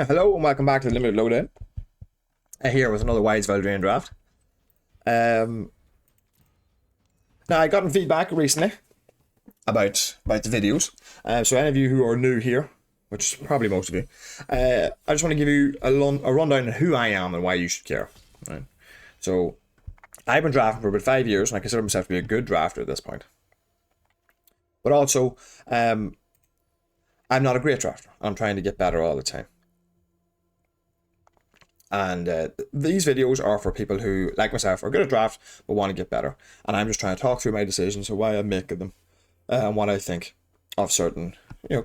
Hello and welcome back to the Limited Loadout. Here with another Wilds of Eldraine draft. Now I got feedback recently about the videos. So any of you who are new here, which is probably most of you, I just want to give you a rundown of who I am and why you should care. Right. So I've been drafting for about 5 years and I consider myself to be a good drafter at this point. But also, I'm not a great drafter. I'm trying to get better all the time. And these videos are for people who, like myself, are good at draft but want to get better. And I'm just trying to talk through my decisions of why I'm making them and what I think of certain,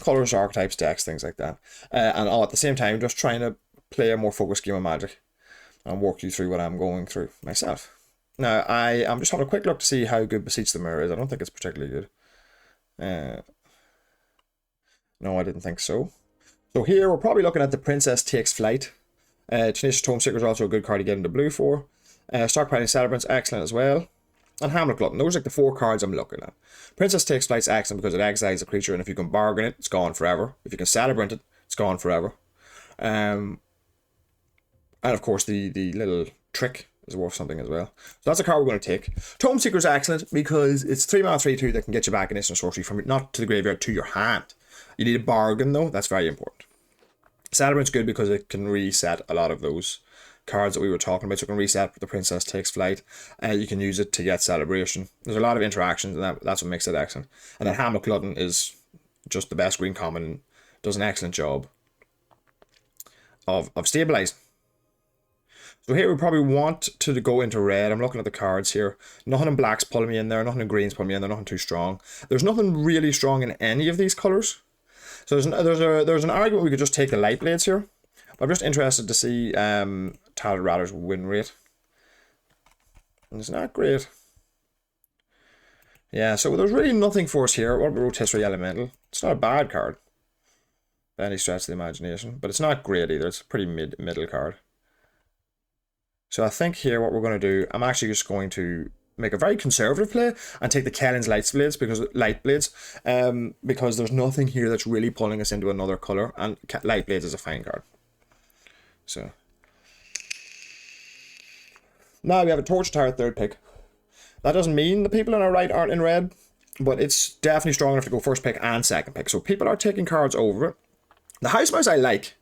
colors, archetypes, decks, things like that. And all at the same time, just trying to play a more focused game of Magic and walk you through what I'm going through myself. Now, I'm just having a quick look to see how good Beseech the Mirror is. I don't think it's particularly good. No, I didn't think so. So here we're probably looking at the Princess Takes Flight. Tenacious Tomeseeker is also a good card to get into blue for. Stockpiling Celebrant's excellent as well. And Hamlet Glutton. Those are like the 4 cards I'm looking at. Princess Takes Flight's excellent because it exiles a creature, and if you can bargain it, it's gone forever. If you can celebrate it, it's gone forever. And of course the little trick is worth something as well. So that's a card we're going to take. Tomeseeker is excellent because it's 3 mana 3/2 that can get you back an instant sorcery from not to the graveyard to your hand. You need a bargain though, that's very important. Celebrant's good because it can reset a lot of those cards that we were talking about. So it can reset the Princess Takes Flight. You can use it to get Celebration. There's a lot of interactions, and that's what makes it excellent. And then Hamlet Glutton is just the best green common and does an excellent job of stabilizing. So here we probably want to go into red. I'm looking at the cards here. Nothing in black's pulling me in there. Nothing in green's pulling me in there. Nothing too strong. There's nothing really strong in any of these colors. So there's an argument we could just take the light blades here. But I'm just interested to see Tattered Ratter's win rate. And it's not great. Yeah, so there's really nothing for us here. What about Rotisserie Elemental? It's not a bad card by any stretch of the imagination, but it's not great either. It's a pretty middle card. So I think here what we're going to do, I'm actually just going to make a very conservative play and take the Kellen's Light Blades because there's nothing here that's really pulling us into another color, and Light Blades is a fine card. So now we have a Torch Tower 3rd pick. That doesn't mean the people on our right aren't in red, but it's definitely strong enough to go first pick and second pick. So people are taking cards over it. The House Mouse I like.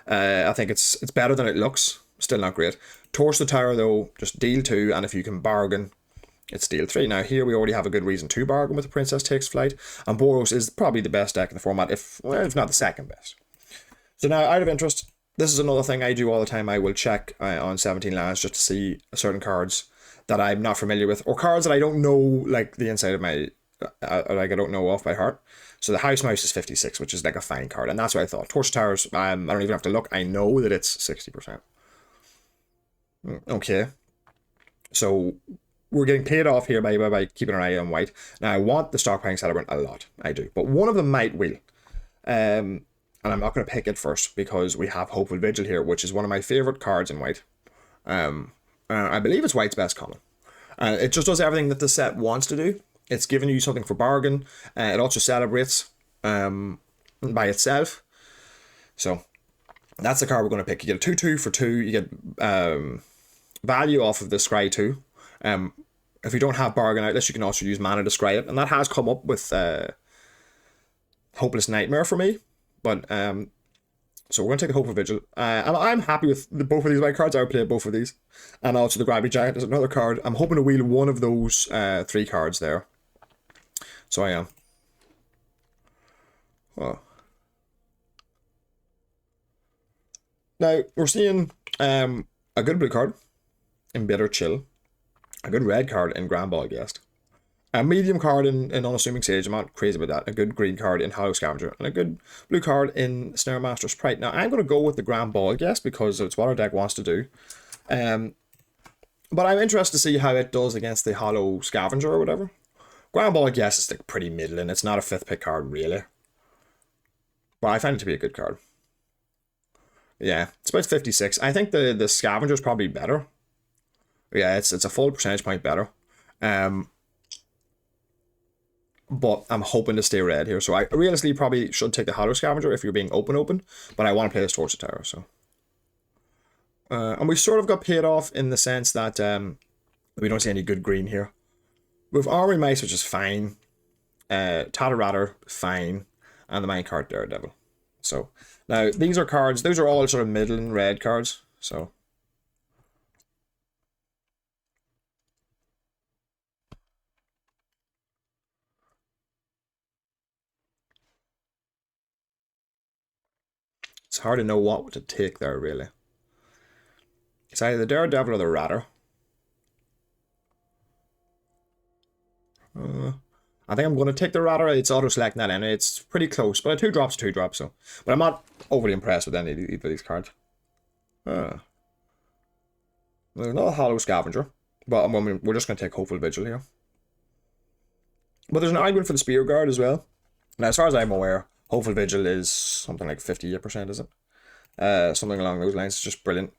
I think it's better than it looks. Still not great. Torch the Tower though, just deal 2, and if you can bargain, it's deal 3. Now here we already have a good reason to bargain with the Princess Takes Flight, and Boros is probably the best deck in the format, if not the second best. So now, out of interest, this is another thing I do all the time. I will check on 17 lands just to see certain cards that I'm not familiar with, or cards that I don't know like the inside of my, like I don't know off by heart. So the House Mouse is 56, which is like a fine card, and that's what I thought. Torch Towers, I don't even have to look. I know that it's 60%. Okay, so we're getting paid off here by keeping an eye on white. Now I want the Stockpiling Celebrant a lot, I do, but one of them might will. And I'm not going to pick it first because we have Hopeful Vigil here, which is one of my favorite cards in white. I believe it's white's best common. It just does everything that the set wants to do. It's giving you something for bargain. It also celebrates by itself. So that's the card we're going to pick. You get a 2/2 for 2. You get value off of the Scry 2. If you don't have Bargain Outlist, you can also use mana to scry it, and that has come up with Hopeless Nightmare for me. But so we're going to take the Hopeful Vigil, and I'm happy with both of these white cards. I would play both of these, and also the Gravity Giant is another card. I'm hoping to wheel one of those 3 cards there. So I am. Oh. Now we're seeing a good blue card in Bitter Chill. A good red card in Grand Ball Guest. A medium card in Unassuming Sage, I'm not crazy about that. A good green card in Hollow Scavenger. And a good blue card in Snare Master Sprite. Now, I'm going to go with the Grand Ball Guest because it's what our deck wants to do. But I'm interested to see how it does against the Hollow Scavenger or whatever. Grand Ball Guest is like pretty middling. It's not a 5th pick card, really. But I find it to be a good card. Yeah, it's about 56. I think the Scavenger is probably better. Yeah, it's a full percentage point better. but I'm hoping to stay red here. So I realistically probably should take the Hollow Scavenger if you're being open, but I want to play this Torch Tower, so. And we sort of got paid off in the sense that we don't see any good green here. With Armory Mice, which is fine. Tataratter, fine. And the Minecart Daredevil. So, now, these are cards, those are all sort of middling red cards, so. It's hard to know what to take there, really. It's either the Daredevil or the Ratter. I think I'm going to take the Ratter. It's auto-selecting that anyway. It's pretty close, but a 2-drop's a 2-drop, so. But I'm not overly impressed with any of these cards. There's not a Hollow Scavenger, but we're just going to take Hopeful Vigil here. But there's an argument for the Spear Guard as well. Now, as far as I'm aware, Hopeful Vigil is something like 58%, is it? Something along those lines. It's just brilliant.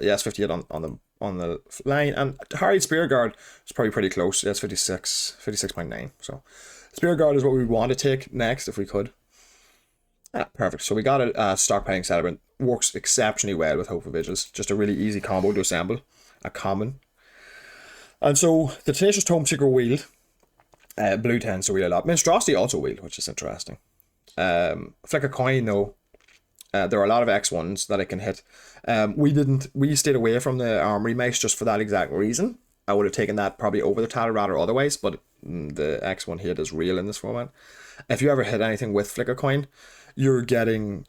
Yes, 58 on the line, and Harried Spear Guard is probably pretty close. Yeah, it's 56.9. So Spear Guard is what we would want to take next if we could. Perfect. So we got a Stockpiling Celebrant. Works exceptionally well with Hopeful Vigils. Just a really easy combo to assemble. A common. And so the Tenacious Tome Seeker wield. Blue tends to wield a lot. Minstrosity also wield, which is interesting. Flick a Coin though. There are a lot of X1s that it can hit. We stayed away from the Armory Mice just for that exact reason. I would have taken that probably over the Tataratter otherwise, but the X1 hit is real in this format. If you ever hit anything with Flick a Coin, you're killing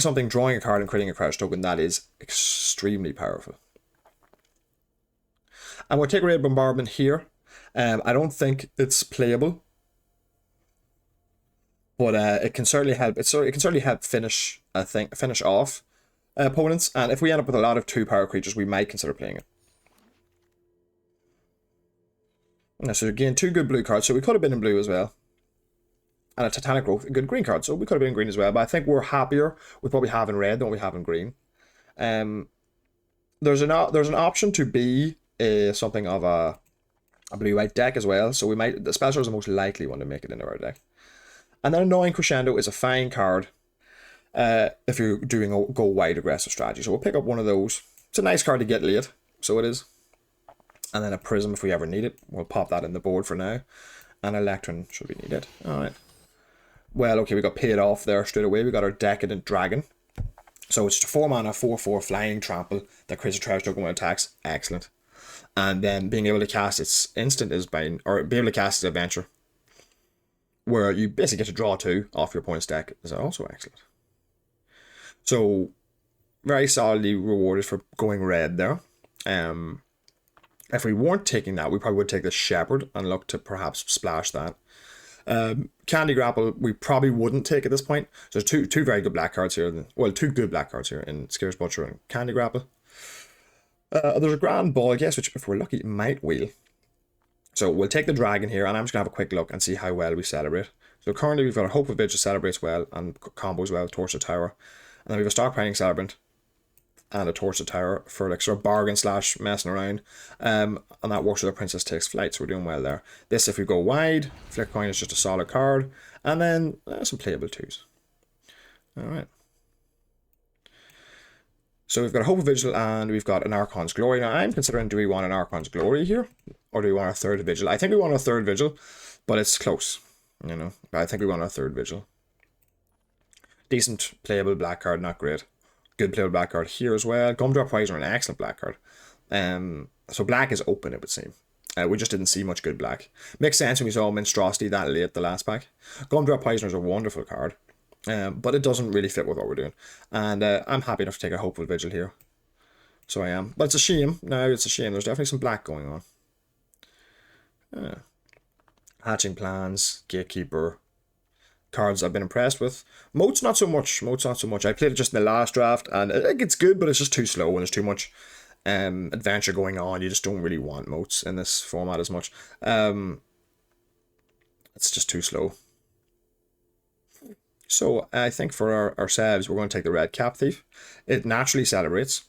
something, drawing a card, and creating a crouch token. That is extremely powerful. And we'll take Raid Bombardment here. I don't think it's playable, but it can certainly help. It can certainly help finish off opponents. And if we end up with a lot of 2-power creatures, we might consider playing it. Now, so again, 2 good blue cards. So we could have been in blue as well. And a Titanic Growth, a good green card. So we could have been in green as well. But I think we're happier with what we have in red than what we have in green. There's an option to be something of a blue-white deck as well. So the Spellstar is the most likely one to make it into our deck. And then Annoying Crescendo is a fine card if you're doing a go wide aggressive strategy. So we'll pick up one of those. It's a nice card to get late, so it is. And then a Prism if we ever need it. We'll pop that in the board for now. And Electron should we need it. Alright. Well, okay, we got paid off there straight away. We got our Decadent Dragon. So it's 4 mana, 4/4 flying trample that creates a treasure token when it attacks. Excellent. And then being able to cast its instant is being able to cast its adventure, where you basically get to draw 2 off your opponent's deck, is also excellent. So very solidly rewarded for going red there. If we weren't taking that, we probably would take the Shepherd and look to perhaps splash that. Candy Grapple, we probably wouldn't take at this point. So there's two very good black cards here. Well, 2 good black cards here in Scarce Butcher and Candy Grapple. There's a Grand Ball, I guess, which if we're lucky might wheel. So we'll take the Dragon here, and I'm just going to have a quick look and see how well we celebrate. So currently we've got a Hope of Vigil celebrates well and combos well with Torch the Tower. And then we have a Stockpiling Celebrant and a Torch the Tower for like sort of bargain / messing around. And that works with a Princess Takes Flight, so we're doing well there. This, if we go wide, Flick Coin is just a solid card. And then some playable 2s. Alright. So we've got a Hope of Vigil and we've got an Archon's Glory. Now I'm considering, do we want an Archon's Glory here? Or do we want a 3rd Vigil? I think we want a 3rd Vigil, but it's close. You know, I think we want a 3rd Vigil. Decent playable black card, not great. Good playable black card here as well. Gumdrop Poisoner, an excellent black card. So black is open, it would seem. We just didn't see much good black. Makes sense when we saw Minstrosity that late the last pack. Gumdrop Poisoner is a wonderful card. But it doesn't really fit with what we're doing. And I'm happy enough to take a Hopeful Vigil here. So I am. But it's a shame. No, it's a shame. There's definitely some black going on. Hatching Plans, Gatekeeper. Cards I've been impressed with. Moat's not so much. I played it just in the last draft, and it's good, but it's just too slow, and there's too much adventure going on. You just don't really want Moats in this format as much. It's just too slow. So I think for ourselves, we're going to take the Red Cap Thief. It naturally celebrates.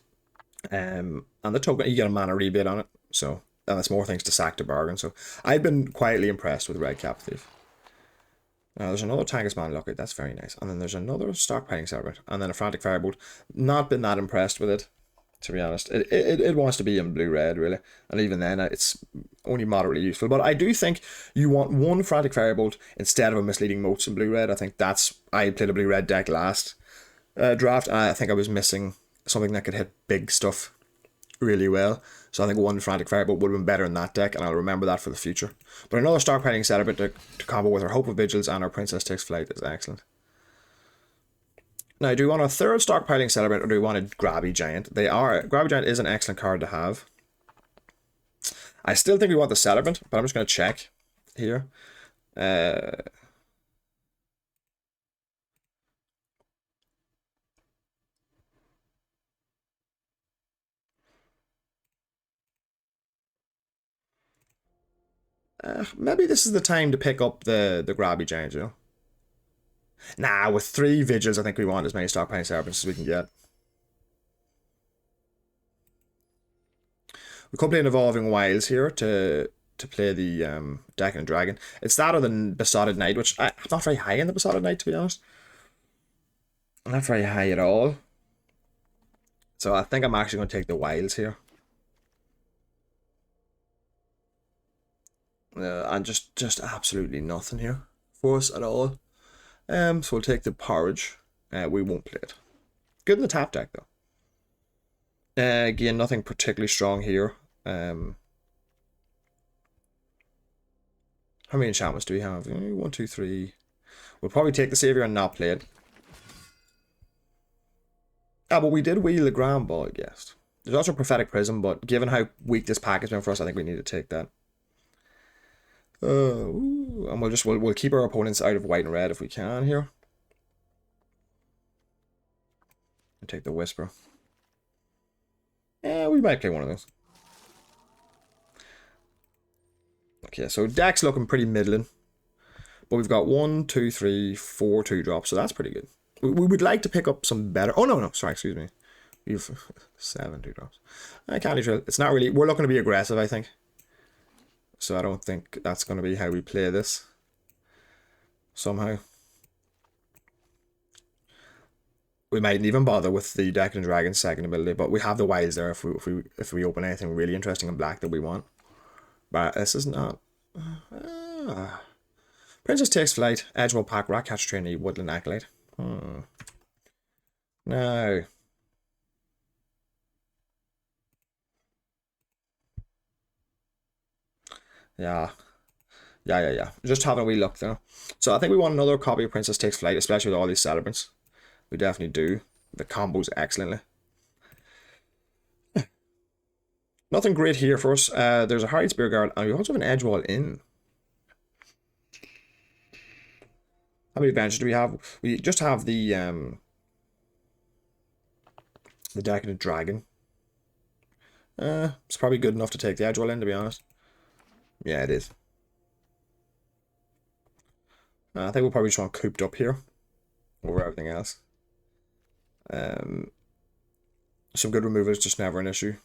And the token, you get a mana rebate on it. So, and it's more things to sack to bargain. So I've been quietly impressed with Red Cap Thief. Now there's another Tangus Man Lockout, that's very nice. And then there's another Stockpiling Celebrant. And then a Frantic Firebolt. Not been that impressed with it, to be honest. It wants to be in blue-red, really. And even then, it's only moderately useful. But I do think you want one Frantic Firebolt instead of a Misleading Motes in blue-red. I think that's... I played a blue-red deck last draft, and I think I was missing something that could hit big stuff really well. So I think one Frantic Firebolt would have been better in that deck, and I'll remember that for the future. But another Stockpiling Celebrant to combo with our Hope of Vigils and our Princess Takes Flight is excellent. Now, do we want a third Stockpiling Celebrant, or do we want a Grabby Giant? Grabby Giant is an excellent card to have. I still think we want the Celebrant, but I'm just going to check here. Maybe this is the time to pick up the Grabby Giant, you know? Nah, with 3 Vigils, I think we want as many Stockpiling Celebrants as we can get. We could play an Evolving Wilds here to play the Decadent Dragon. It's that or the Besotted Knight, which I'm not very high in the Besotted Knight, to be honest. I'm not very high at all. So I think I'm actually going to take the Wilds here. And just absolutely nothing here for us at all. So we'll take the Porridge. We won't play it. Good in the tap deck, though. Again, nothing particularly strong here. How many enchantments do we have? 1, 2, 3. We'll probably take the Savior and not play it. Ah, but we did wheel the Grand Ball, I guess. There's also Prophetic Prism, but given how weak this pack has been for us, I think we need to take that. And we'll keep our opponents out of white and red if we can here. And take the Whisper. Yeah, we might play one of those. Okay, so deck's looking pretty middling. But we've got 1, 2, 3, 4 2-drops, so that's pretty good. We would like to pick up some better... Oh, no, sorry, excuse me. We've 7 2-drops. I can't even... It's not really... We're looking to be aggressive, I think. So I don't think that's going to be how we play this. Somehow. We mightn't even bother with the Decadent Dragon's second ability, but we have the Wilds there if we open anything really interesting in black that we want. But this is not... Princess Takes Flight, Edgewall Pack, Ratcatcher Trainee, Woodland Acolyte. No. Yeah. Just having a wee look there. So I think we want another copy of Princess Takes Flight, especially with all these Celebrants. We definitely do. The combos excellently. Nothing great here for us. There's a Harried Spearguard, and we also have an Edgewall in. How many adventures do we have? We just have the Decadent Dragon. It's probably good enough to take the Edgewall in, to be honest. Yeah, it is. I think we'll probably just want Cooped Up here over everything else. Some good removal is just never an issue.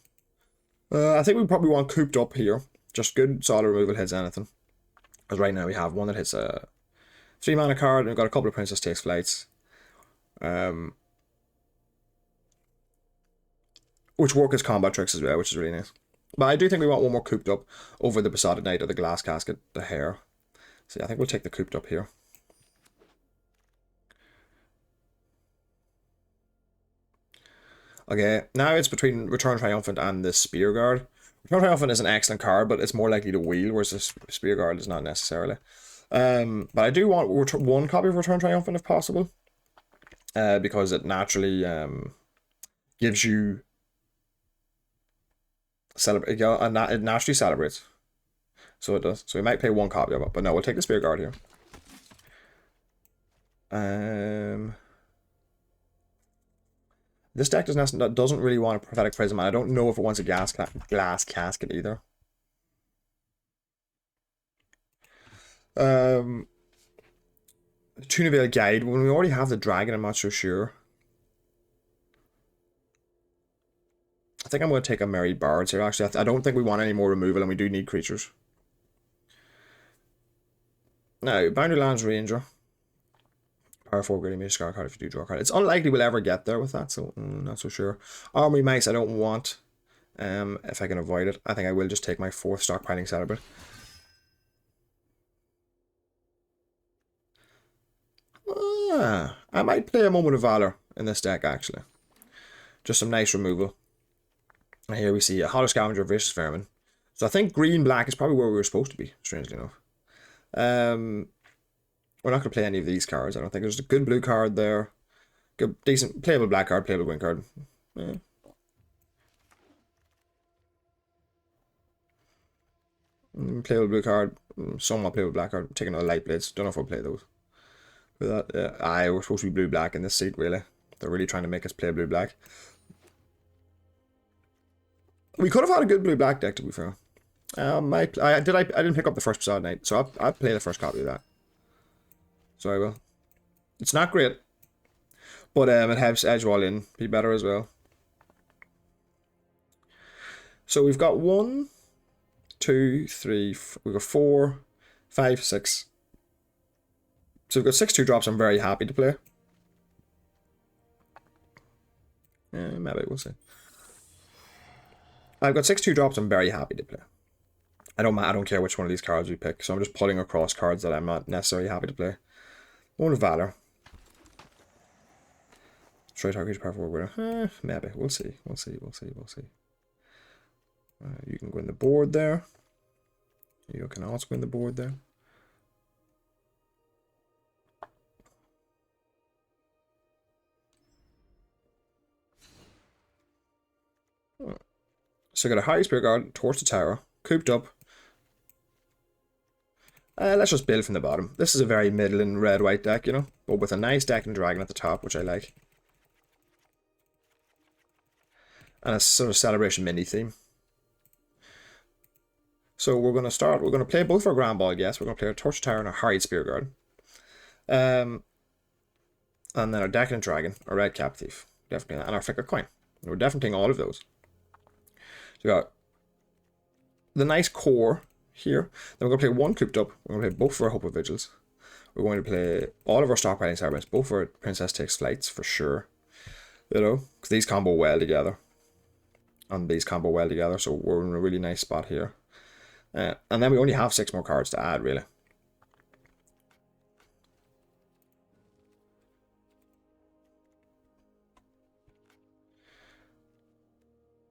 I think we probably want Cooped Up here. Just good solid removal hits anything. Because right now we have one that hits a 3-mana card, and we've got a couple of Princess Takes Flights. Which work as combat tricks as well, which is really nice. But I do think we want one more Cooped Up over the Besotted Knight or the Glass Casket, the Hare. So yeah, I think we'll take the Cooped Up here. Okay, now it's between Return Triumphant and the Spearguard. Return Triumphant is an excellent card, but it's more likely to wheel, whereas the Spearguard is not necessarily. But I do want one copy of Return Triumphant if possible. Because it naturally gives you... it naturally celebrates. So it does. So we might pay one copy of it. But no, we'll take the Spearguard here. This deck doesn't really want a Prophetic Prism. I don't know if it wants a Glass Casket either. Tunavale Guide. When we already have the Dragon, I'm not so sure. I think I'm going to take a Merry Bards here. Actually, I don't think we want any more removal, and we do need creatures. Now, Boundary Lands Ranger. Power 4 grading, may discard a card if you do draw a card. It's unlikely we'll ever get there with that, so not so sure. Armory Mice I don't want. If I can avoid it. I think I will just take my 4th Stockpiling Celebrate. I might play a Moment of Valor in this deck, actually. Just some nice removal. And here we see a Hollow Scavenger, Vicious Vermin. So I think green-black is probably where we were supposed to be, strangely enough. We're not going to play any of these cards, I don't think. There's a good blue card there. Good, decent, playable black card, playable green card. Yeah. Playable blue card, somewhat playable black card. Taking another Light Blades. Don't know if I'll play those. With that, we're supposed to be blue-black in this seat, really. They're really trying to make us play blue-black. We could have had a good blue-black deck, to be fair. I didn't pick up the first Facade Knight, so I'll play the first copy of that. So I will. It's not great, but it helps Edgewall in be better as well. So we've got 1, 2, 3, we've got 4, 5, 6. So we've got 6 2-drops I'm very happy to play. Maybe we'll see. I've got 6 2-drops I'm very happy to play. I don't care which one of these cards we pick, so I'm just pulling across cards that I'm not necessarily happy to play. One of Valor. Destroy target power forward. Maybe. We'll see. We'll see. You can go in the board there. You can also go in the board there. So I got a High Spear Guard towards the tower, cooped up. Let's just build from the bottom. This is a very middling red-white deck, you know, but with a nice deck and dragon at the top, which I like. And a sort of celebration mini theme. So we're going to play both our Grand Ball, yes. We're going to play our Torch Tower and our Harried Spear Guard. And then our Decadent Dragon, our Red Cap Thief, definitely, and our Flicker Coin. We're definitely taking all of those. So we got the nice core here. Then we're going to play one cooped up. We're going to play both of our Hope of Vigils. We're going to play all of our Stockpiling Celebrants, both of our Princess Takes Flights for sure. You know, because these combo well together. And these combo well together, so we're in a really nice spot here. And then we only have 6 more cards to add, really.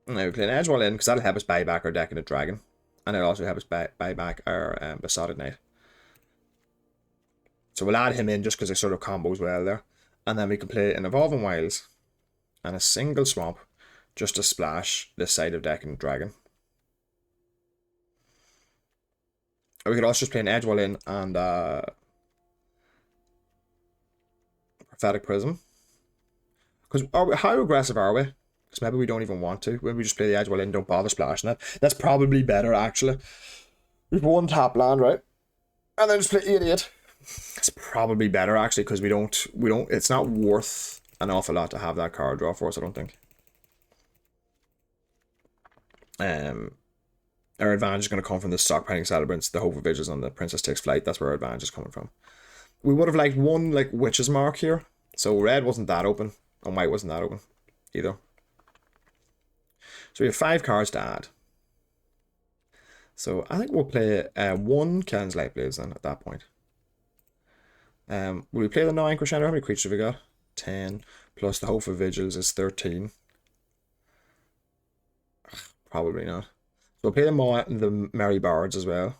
Now we play an Edgewall in, because that'll help us buy back our Decadent Dragon. And it'll also help us buy back our Besotted Knight. So we'll add him in just because it sort of combos well there. And then we can play an Evolving Wilds and a single Swamp just to splash this side of Decadent Dragon. Or we could also just play an Edgewall in and Prophetic Prism. Because how aggressive are we? Because maybe we don't even want to. Maybe we just play the Edgewall in, don't bother splashing it. That's probably better, actually. We've one tap land, right? And then just play 8/8. It's probably better, actually, because we don't. It's not worth an awful lot to have that card draw for us, I don't think. Our advantage is going to come from the Stockpiling Celebrants, the Hope of Vigils, and the Princess Takes Flight. That's where our advantage is coming from. We would have liked one Witch's Mark here. So red wasn't that open, and white wasn't that open either. So we have 5 cards to add. So I think we'll play 1 Ken's Light Blades then at that point. Will we play the Gnawing Crescendo? How many creatures have we got? 10. Plus the Hope of Vigils is 13. Probably not. So we'll play the Merry Bards as well.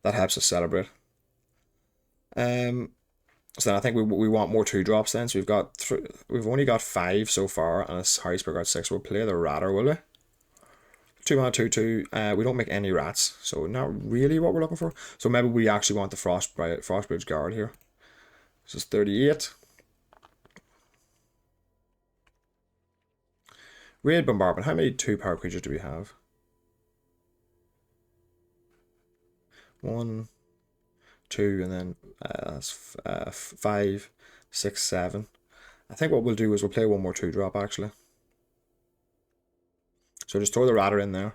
That helps us celebrate. So then I think we want more 2-drops then. So we've only got 5 so far, and a Harry Spear Guard 6. We'll play the Ratter, will we? 2 mana 2/2. We don't make any rats, so not really what we're looking for. So maybe we actually want the Frostbridge Guard here. This is 38. Raid Bombardment. How many 2-power creatures do we have? 1, 2, and then that's 5, 6, 7. I think what we'll do is we'll play one more 2-drop actually. So just throw the Ratter in there.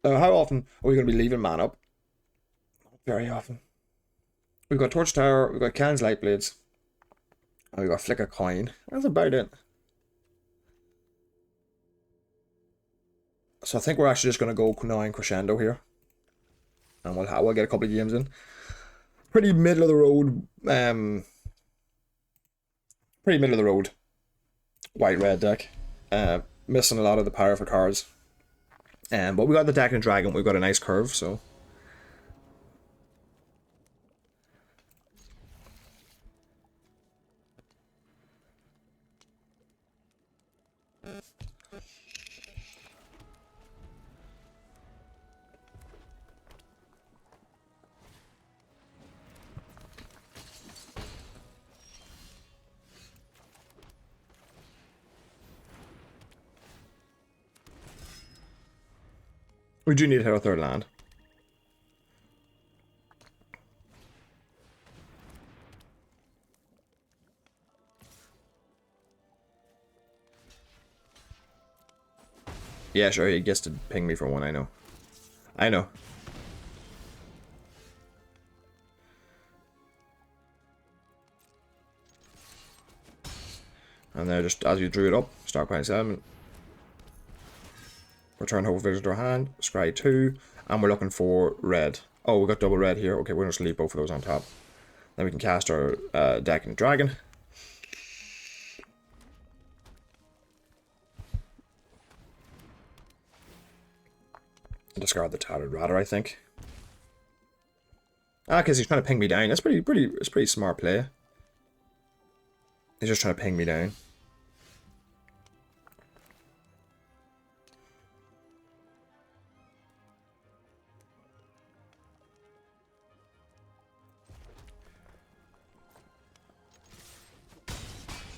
How often are we going to be leaving man up? Not very often. We've got Torch Tower, we've got Cannon's Light Blades, and we've got Flick a Coin. That's about it. So I think we're actually just going to go now in crescendo here. And we'll get a couple of games in. Pretty middle of the road. Pretty middle of the road. White-red deck. Missing a lot of the powerful cards. But we got the deck and dragon. We've got a nice curve, so. We do need to hit our third land. Yeah, sure, he gets to ping me for one, I know. I know. And then just as you drew it up, Stockpiling Settlement. Return Hope Vision to our hand, scry 2, and we're looking for red. Oh, we got double red here. Okay, we're going to leave both of those on top. Then we can cast our deck and dragon. Discard the Tattered Ratter, I think. Because he's trying to ping me down. That's pretty smart play. He's just trying to ping me down.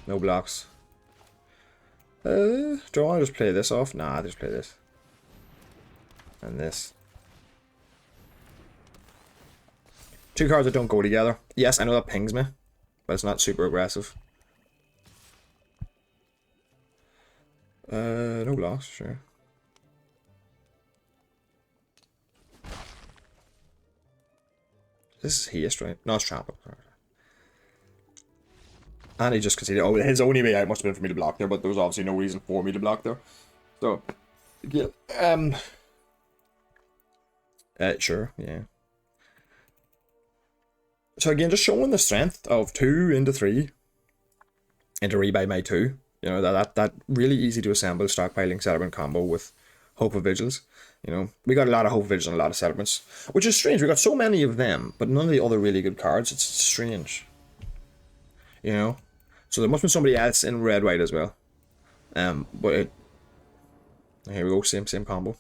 No blocks. Do I want to just play this off? Nah, I'll just play this. And this. Two cards that don't go together. Yes, I know that pings me, but it's not super aggressive. No blocks, sure. This is haste, right? No, it's trample. And he just conceded. Oh, his only way out must have been for me to block there, but there was obviously no reason for me to block there. So, yeah. Sure, yeah. So again, just showing the strength of 2 into 3 into rebuy my 2. You know, that really easy to assemble Stockpiling Settlement combo with Hope of Vigils. You know, we got a lot of Hope of Vigils and a lot of Settlements, which is strange. We got so many of them, but none of the other really good cards. It's strange. You know, so there must be somebody else in red-white as well. But here we go, same combo.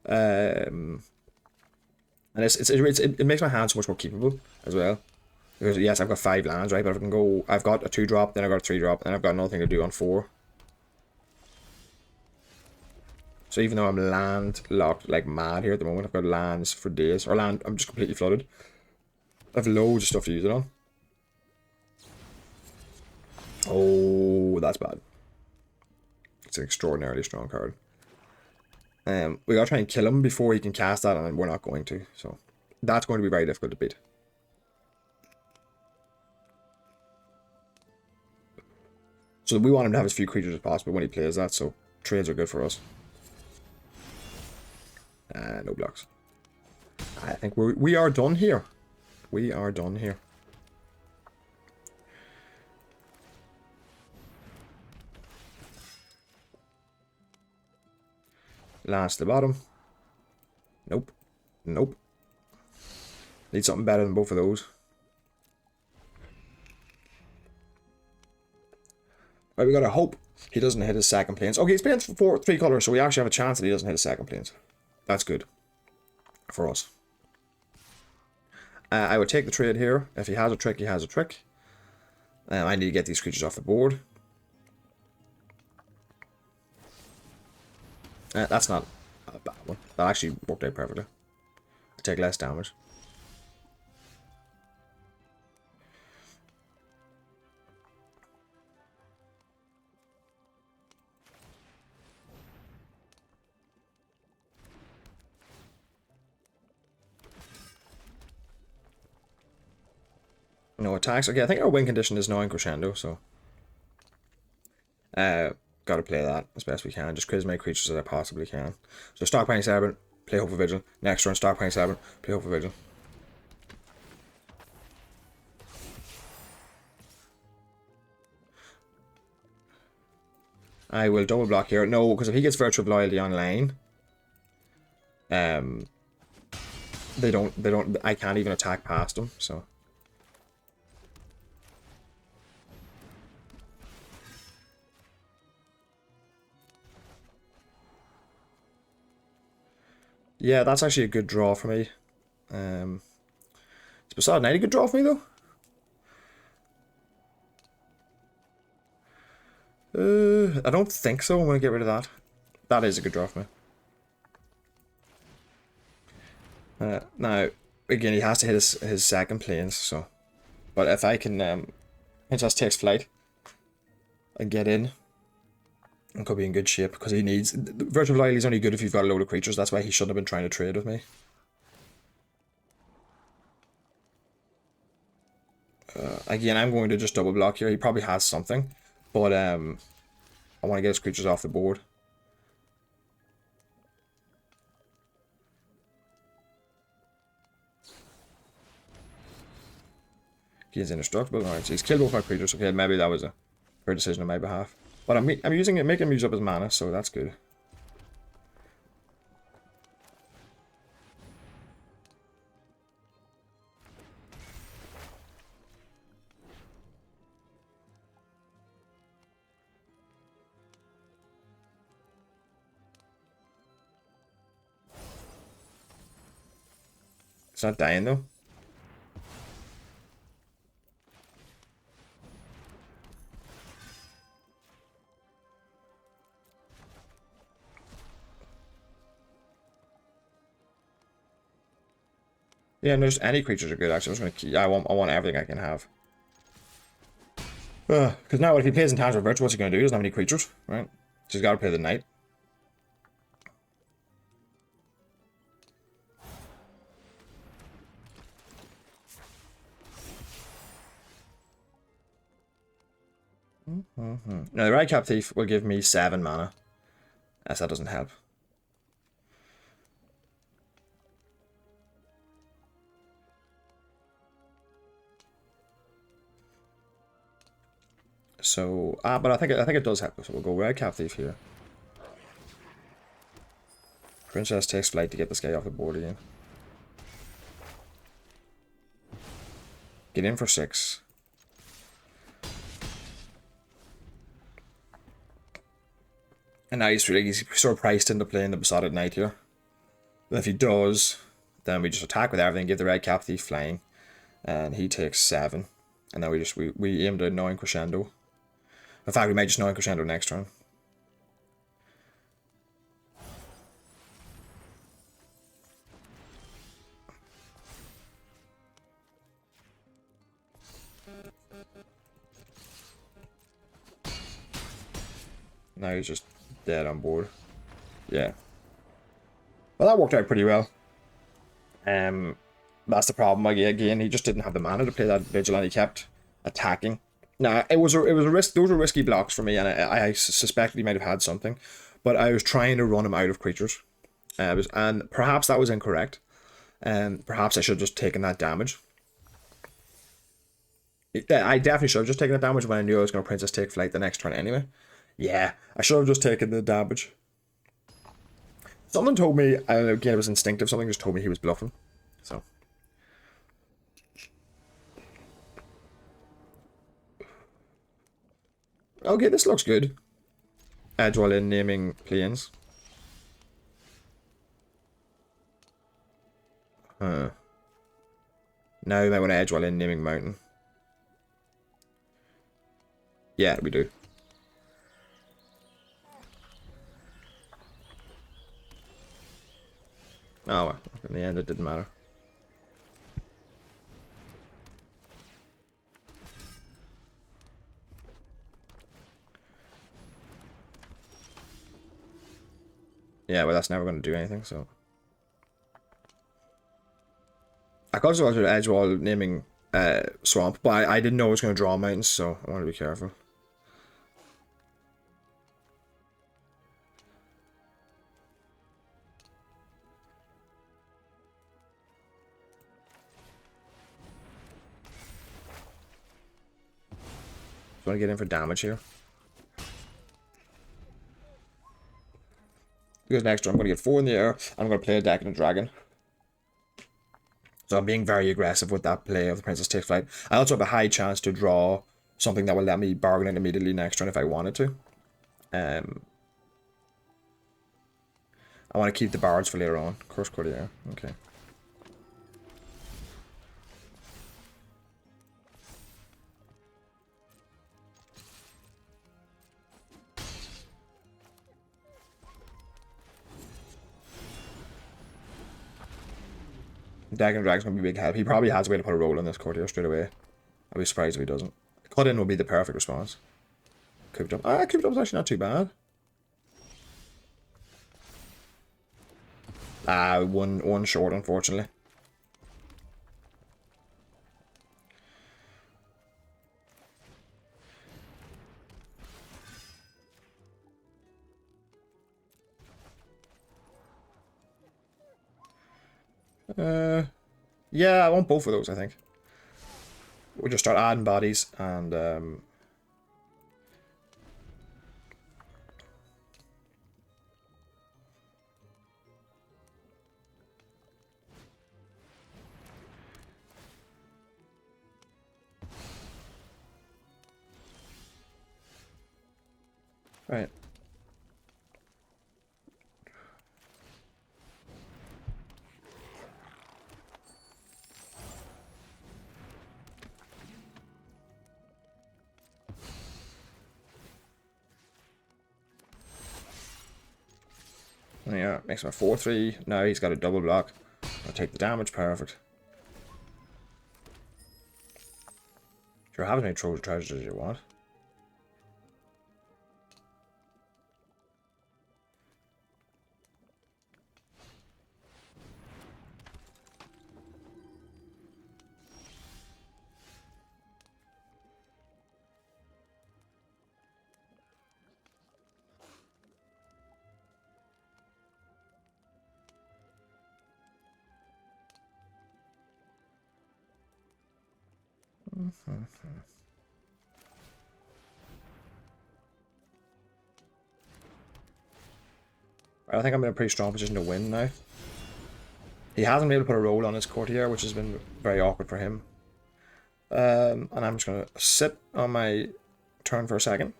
And it makes my hand so much more keepable as well. Because yes, I've got 5 lands, right? But if I can go, I've got a 2-drop, then I've got a 3-drop, and then I've got nothing to do on 4. So even though I'm land locked like mad here at the moment, I've got lands for days, or land, I'm just completely flooded. I have loads of stuff to use it on. Oh, that's bad. It's an extraordinarily strong card. We gotta try and kill him before he can cast that, and we're not going to. So that's going to be very difficult to beat. So we want him to have as few creatures as possible when he plays that. So trades are good for us. No blocks. I think we are done here. We are done here. Last to the bottom. Nope. Nope. Need something better than both of those. Right, we gotta hope he doesn't hit his second planes. Okay, he's playing 3 colors, so we actually have a chance that he doesn't hit his second planes. That's good. For us. I would take the trade here. If he has a trick, he has a trick. I need to get these creatures off the board. That's not a bad one. That actually worked out perfectly. I take less damage. No attacks. Okay, I think our win condition is now in crescendo, so gotta play that as best we can. Just create as many creatures as I possibly can. So Stockpiling Celebrant, play Hopeful Vigil. Next turn, Stockpiling Celebrant, play Hopeful Vigil. I will double block here. No, because if he gets Virtue of Loyalty online, they don't, I can't even attack past them, so. Yeah, that's actually a good draw for me. Is Beside Night a good draw for me, though? I don't think so. I'm going to get rid of that. That is a good draw for me. Now, again, he has to hit his second planes, so. But if I can, Princess takes flight and get in, I could be in good shape, because he needs... Virtual Loyalty is only good if you've got a load of creatures. That's why he shouldn't have been trying to trade with me. Again, I'm going to just double block here. He probably has something, but I want to get his creatures off the board. He's indestructible. Alright, so he's killed both my creatures. Okay, maybe that was a fair decision on my behalf. But I'm using it, making him use up his mana, so that's good. It's not dying though. Yeah, no, just any creatures are good. Actually, I'm just gonna keep. I want everything I can have. Because now, if he plays in Towns of Virtue, what's he gonna do? He doesn't have any creatures, right? So he's got to play the Knight. Now the Radcap Thief will give me 7 mana. As that doesn't help. So, but I think it does help. So we'll go Radcap Thief here. Princess takes flight to get this guy off the board again. Get in for 6. And now he's sort of priced into playing the Besotted Knight here. But if he does, then we just attack with everything, give the Radcap Thief flying, and he takes 7. And now we aim to 9 crescendo. In fact, we might just 9 crescendo next turn. Now he's just dead on board. Yeah. Well, that worked out pretty well. That's the problem. Again, he just didn't have the mana to play that Vigil, and he kept attacking. Nah, it was a risk. Those were risky blocks for me, and I suspected he might have had something, but I was trying to run him out of creatures, and perhaps that was incorrect, and perhaps I should have just taken that damage. I definitely should have just taken the damage when I knew I was going to Princess take flight the next turn anyway. Yeah, I should have just taken the damage. Something told me, again, it was instinctive. Something just told me he was bluffing. So. Okay, this looks good. Edgewall in naming planes. Now we might want to Edgewall in naming mountain. Yeah, we do. Oh well, in the end it didn't matter. Yeah, well, that's never going to do anything, so. I could also go to Edgewall naming swamp, but I didn't know it was going to draw mountains, so I want to be careful. So I want to get in for damage here. Because next turn I'm going to get 4 in the air, and I'm going to play a deck and a dragon. So I'm being very aggressive with that play of the Princess Takes Flight. I also have a high chance to draw something that will let me bargain it immediately next turn if I wanted to. I want to keep the bards for later on. Curse Courtier, okay. Dagon Dragon's going to be a big help. He probably has a way to put a roll on this Courtier straight away. I'd be surprised if he doesn't. Cut in would be the perfect response. Cooped up. Cooped up is actually not too bad. One short, unfortunately. Yeah, I want both of those, I think. We'll just start adding bodies and right. Yeah, makes him a 4-3. Now he's got a double block. I'll take the damage, perfect. Sure, have as many treasures as you want. I think I'm in a pretty strong position to win now. He hasn't been able to put a roll on his Courtier, which has been very awkward for him. And I'm just going to sit on my turn for a second.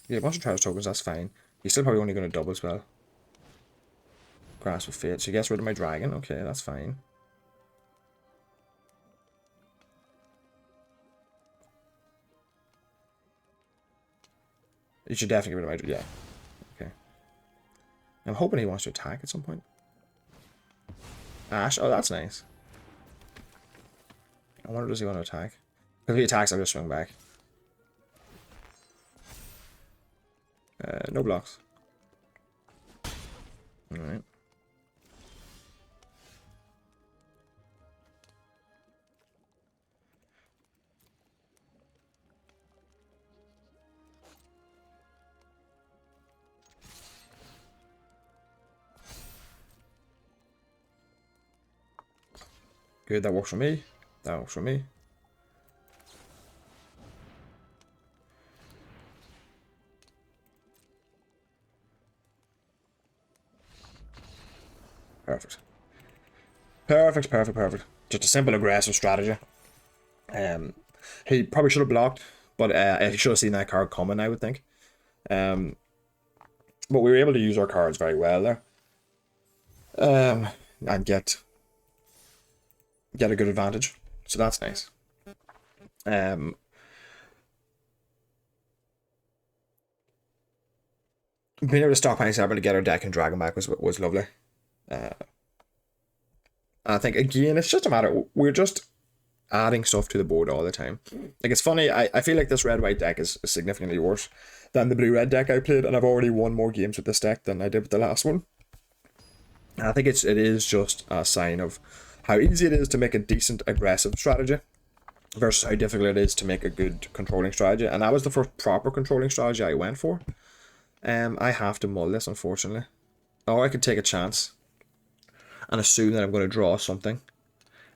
Yeah, a bunch of treasure tokens, that's fine. He's still probably only going to double spell. Grasp of Fate, so he gets rid of my dragon. Okay, that's fine. You should definitely get rid of my... Yeah. Okay. I'm hoping he wants to attack at some point. Ash? Oh, that's nice. I wonder, does he want to attack? If he attacks, I'll just swing back. No blocks. Alright. Good, that works for me. That works for me. Perfect. Perfect, perfect, perfect. Just a simple aggressive strategy. He probably should have blocked, but he should have seen that card coming, I would think. But we were able to use our cards very well there. And get a good advantage. So that's nice. Being able to stockpiling Cyber to get our deck and Dragon back was lovely. I think, again, it's just a matter, we're just adding stuff to the board all the time. Like, it's funny, I feel like this red-white deck is significantly worse than the blue-red deck I played, and I've already won more games with this deck than I did with the last one. And I think it is just a sign of how easy it is to make a decent aggressive strategy versus how difficult it is to make a good controlling strategy. And that was the first proper controlling strategy I went for. I have to mull this, unfortunately. Or I could take a chance and assume that I'm going to draw something.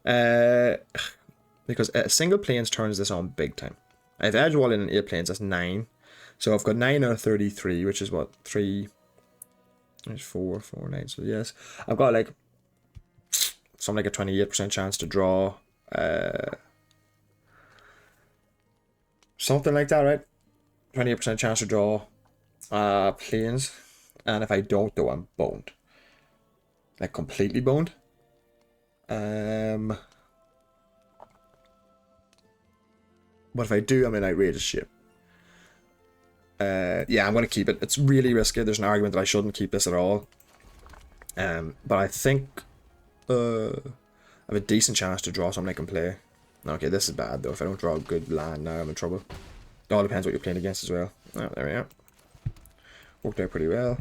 Because single planes turns this on big time. I have edge wall in 8 planes, that's 9. So I've got 9 out of 33, which is what? 3. There's 4, 4, 9. So yes, I've got like something like a 28% chance to draw. Something like that, right? 28% chance to draw planes. And if I don't, though, I'm boned. Like completely boned. But if I do, I'm in outrageous shape. Yeah, I'm going to keep it. It's really risky. There's an argument that I shouldn't keep this at all. But I think I have a decent chance to draw something I can play. Okay, this is bad, though. If I don't draw a good land now, I'm in trouble. It all depends what you're playing against as well. Oh, there we are. Worked out pretty well.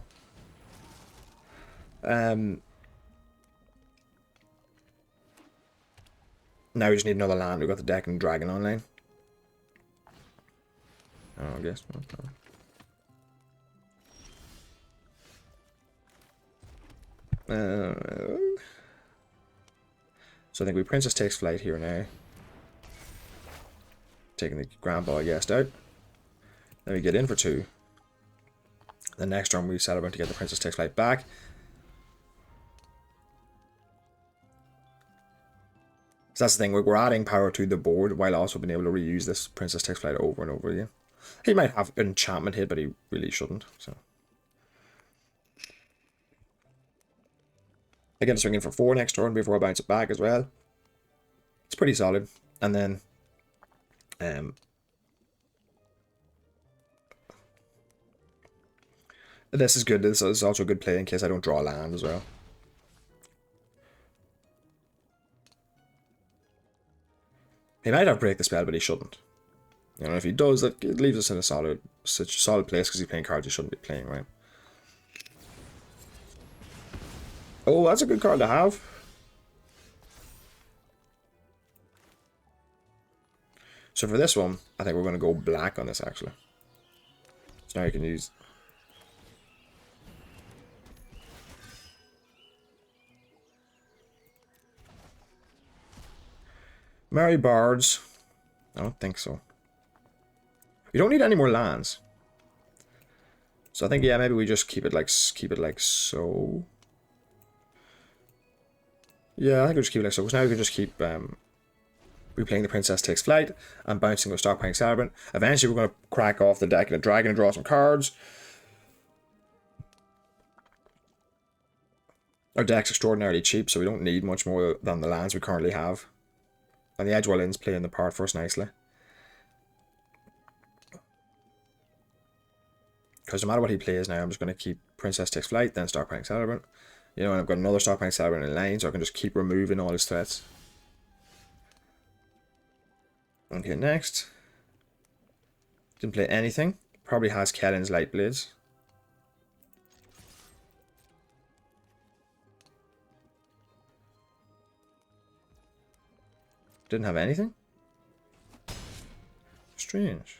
Now we just need another land. We've got the deck and dragon online. Oh, I guess. Okay. So I think we Princess takes flight here now. Taking the Grand Ball Guest out. Then we get in for 2. The next turn we celebrate to get the Princess takes flight back. So that's the thing, we're adding power to the board while also being able to reuse this Princess takes flight over and over again. He might have an enchantment hit, but he really shouldn't. So I get to swing in for 4 next turn before I bounce it back as well. It's pretty solid. And then this is good. This is also a good play in case I don't draw a land as well. He might have break the spell, but he shouldn't. You know, if he does, it leaves us in a solid place because he's playing cards he shouldn't be playing, right? Oh, that's a good card to have. So for this one, I think we're going to go black on this, actually. So now you can use... Merry Bards. I don't think so. We don't need any more lands. So I think, yeah, maybe we just keep it like so. Yeah, I think we'll just keep it like so. Because now we can just keep replaying the Princess Takes Flight and bouncing with Stockpiling Celebrant. Eventually we're going to crack off the deck in a dragon and draw some cards. Our deck's extraordinarily cheap, so we don't need much more than the lands we currently have. And the Edgewall Inn's playing the part for us nicely. Because no matter what he plays now, I'm just going to keep Princess Takes Flight, then Stockpiling Celebrant. You know, and I've got another Stockpiling Celebrant in line, so I can just keep removing all his threats. Okay, next. Didn't play anything. Probably has Kellen's Light Blades. Didn't have anything? Strange.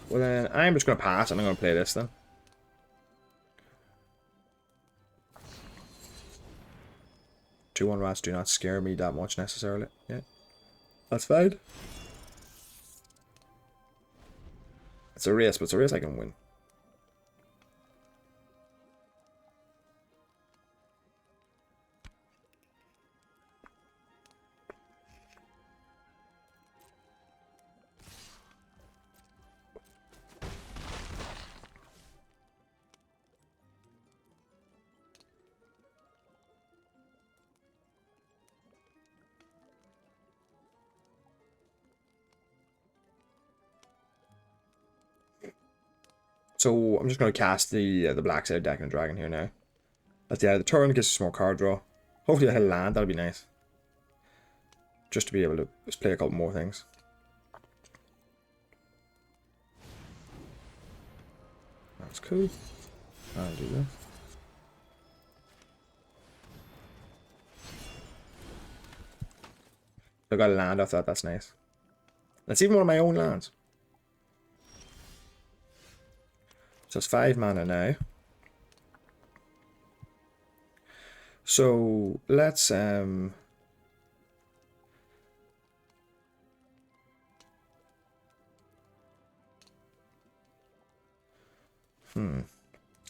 Well then, I'm just going to pass and I'm going to play this then. Two 1 rats do not scare me that much necessarily. Yeah. That's fine. It's a race, but it's a race I can win. So I'm just going to cast the black side deck and dragon here now. At the end of the turn, gets a small card draw. Hopefully I hit a land, that'll be nice. Just to be able to just play a couple more things. That's cool. I'll do that. I got a land off that. That's nice. That's even one of my own lands. So it's 5 mana now. So let's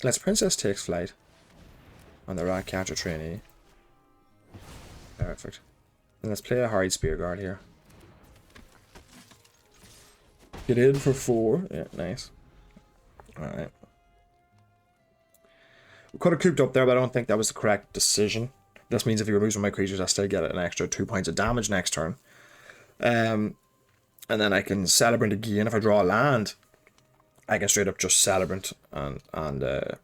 let's Princess Takes Flight on the Ratcatcher trainee. Perfect. And let's play a Harried Spearguard here. Get in for 4. Yeah, nice. Alright. We could have cooped up there, but I don't think that was the correct decision. This means if he removes one of my creatures, I still get an extra 2 points of damage next turn. And then I can Celebrant again. If I draw a land, I can straight up just Celebrant and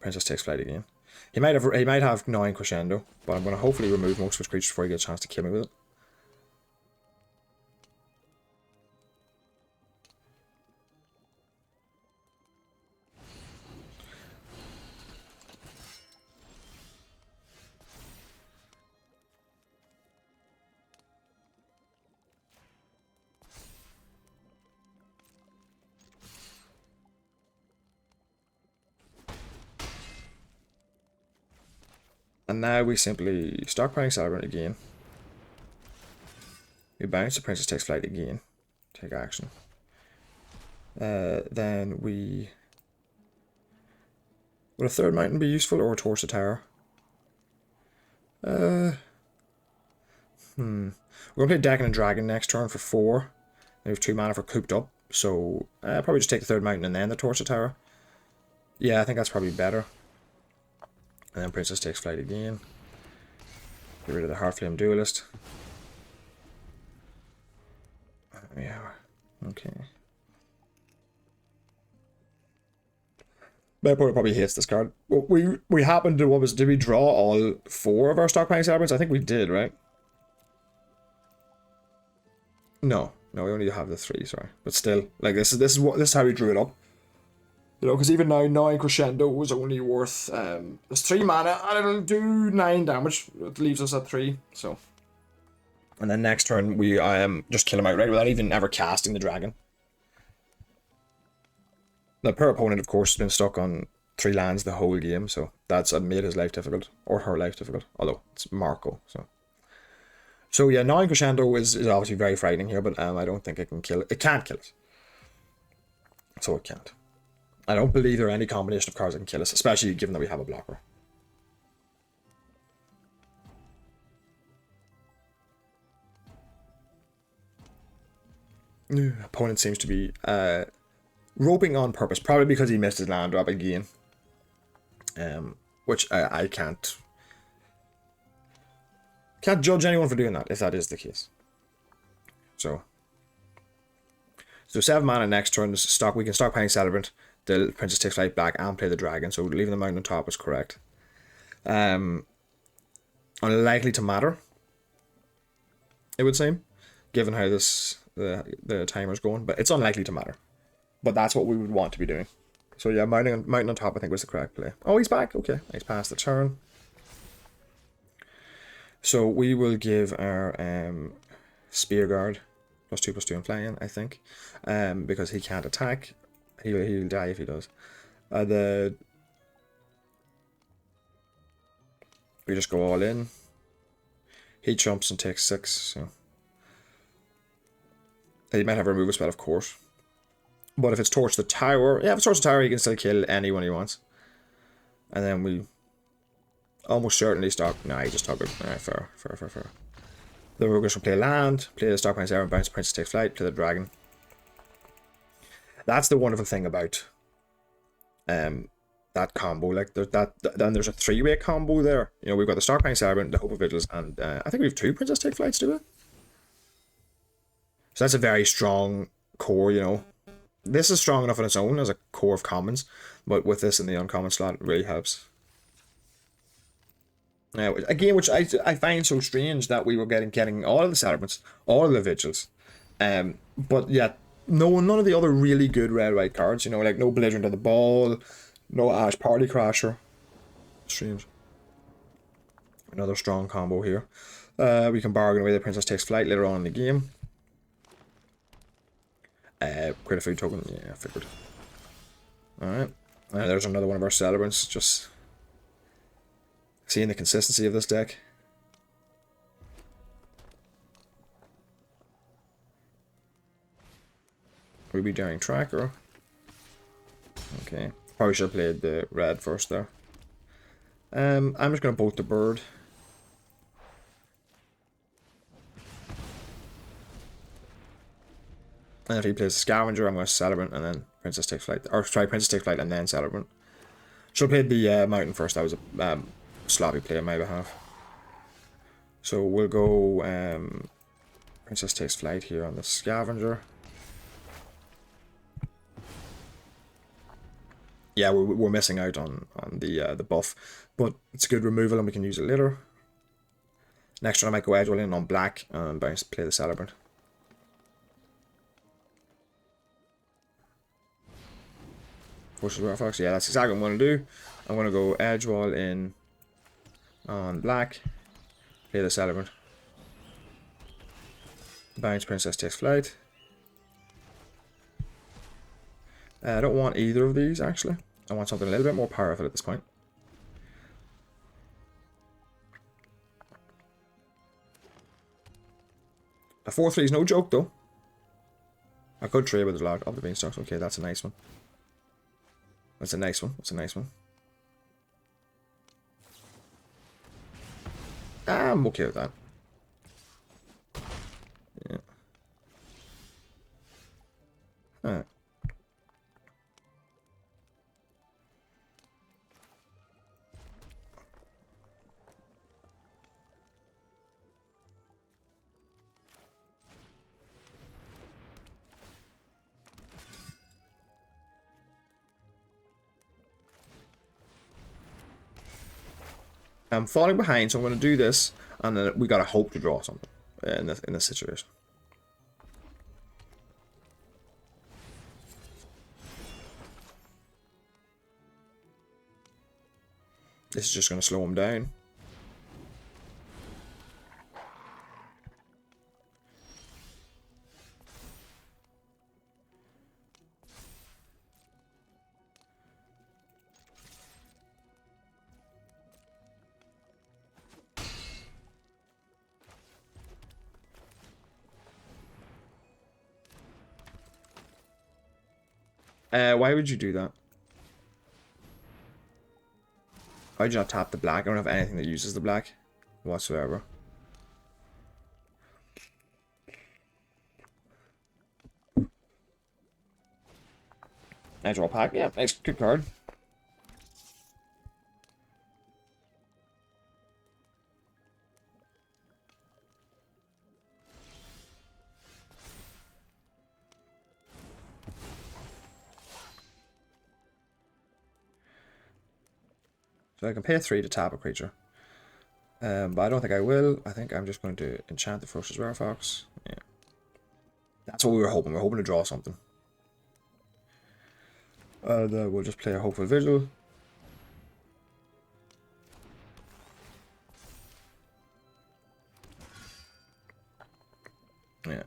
Princess Takes Flight again. He might have Gnawing Crescendo, but I'm going to hopefully remove most of his creatures before he gets a chance to kill me with it. And now we simply Stockpiling Celebrant again. We bounce the Princess Takes Flight again. Take action. Then we... Would a third mountain be useful, or Torch the Tower? We're going to play Deck and Dragon next turn for 4. We have 2 mana for Cooped Up, so probably just take the third mountain and then the Torch the Tower. Yeah, I think that's probably better. And then Princess Takes Flight again. Get rid of the Heartflame Duelist. There we are. Okay. My opponent probably hates this card. Well, we happened to, did we draw all 4 of our Stockpiling Celebrants? I think we did, right? No, we only have the 3, sorry. But still, like this is how we drew it up. You know, because even now, Gnawing Crescendo was only worth, it's 3 mana, and it'll do 9 damage. It leaves us at 3, so. And then next turn, we just kill him outright without even ever casting the dragon. The per opponent, of course, has been stuck on 3 lands the whole game, so that's made his life difficult, or her life difficult, although it's Marco, so. So yeah, Gnawing Crescendo is obviously very frightening here, but I don't think it can kill it. It can't kill it. So it can't. I don't believe there are any combination of cards that can kill us, especially given that we have a blocker. Opponent seems to be roping on purpose, probably because he missed his land drop again. Which I can't judge anyone for doing that, if that is the case. So 7 mana next turn, we can Stockpiling Celebrant. The Princess Takes Flight back and play the dragon, so leaving the mountain on top is correct. Unlikely to matter, it would seem, given how the timer's going, but it's unlikely to matter. But that's what we would want to be doing. So yeah, mountain on top I think was the correct play. Oh, he's back, okay. He's past the turn. So we will give our Spearguard +2/+2 in flying, I think, because he can't attack. He'll die if he does. We just go all in. He jumps and takes 6. So he might have a removal spell, of course. But if it's Torch the Tower, yeah, if it's Torch the Tower, he can still kill anyone he wants. And then we almost certainly stock. Nah, he just took it. Alright, fair. Then we're going to play land, play the Stockpiling Celebrant, bounce Princess Takes Flight, play the dragon. That's the wonderful thing about that combo. Like then there's a 3-way combo there. You know, we've got the Stockpiling Celebrant, the Hope of Vigils, and I think we have 2 Princess Take Flights, do we? So that's a very strong core, you know. This is strong enough on its own as a core of commons, but with this in the uncommon slot, it really helps. Now, again, which I find so strange that we were getting all of the Celebrants, all of the Vigils, but yeah, none of the other really good red-white cards, you know, like no Belligerent of the Ball, no Ash Party Crasher. Strange. Another strong combo here. We can bargain away the Princess Takes Flight later on in the game. Create a food token. Yeah, I figured. Alright. There's another one of our celebrants. Just seeing the consistency of this deck. Ruby Daring Tracker. Okay. Probably should have played the red first there. I'm just going to bolt the bird. And if he plays Scavenger, I'm going to Celebrant and then Princess Takes Flight. Or try Princess Takes Flight and then Celebrant. Should have played the Mountain first. That was a sloppy play on my behalf. So we'll go Princess Takes Flight here on the Scavenger. Yeah, we're missing out on the buff, but it's a good removal and we can use it later. Next turn I might go Edgewell in on black and bounce play the Celebrant. Forces Rare Fox, yeah, that's exactly what I'm going to do. I'm going to go Edgewell in on black, play the Celebrant. Bounce Princess Takes Flight. I don't want either of these actually. I want something a little bit more powerful at this point. A 4-3 is no joke though. I could trade with a lot of the beanstalks. Okay, that's a nice one. That's a nice one. That's a nice one. I'm okay with that. Yeah. Alright. I'm falling behind, so I'm going to do this, and then we gotta hope to draw something in this situation. This is just going to slow him down. Why would you do that? Why would you not tap the black? I don't have anything that uses the black whatsoever. I draw a pack. Yeah, nice, good card. So I can pay 3 to tap a creature. But I don't think I will. I think I'm just going to enchant the Ferocious Rare Fox. Yeah. That's what we were hoping. We're hoping to draw something. We'll just play a Hopeful Vigil. Yeah.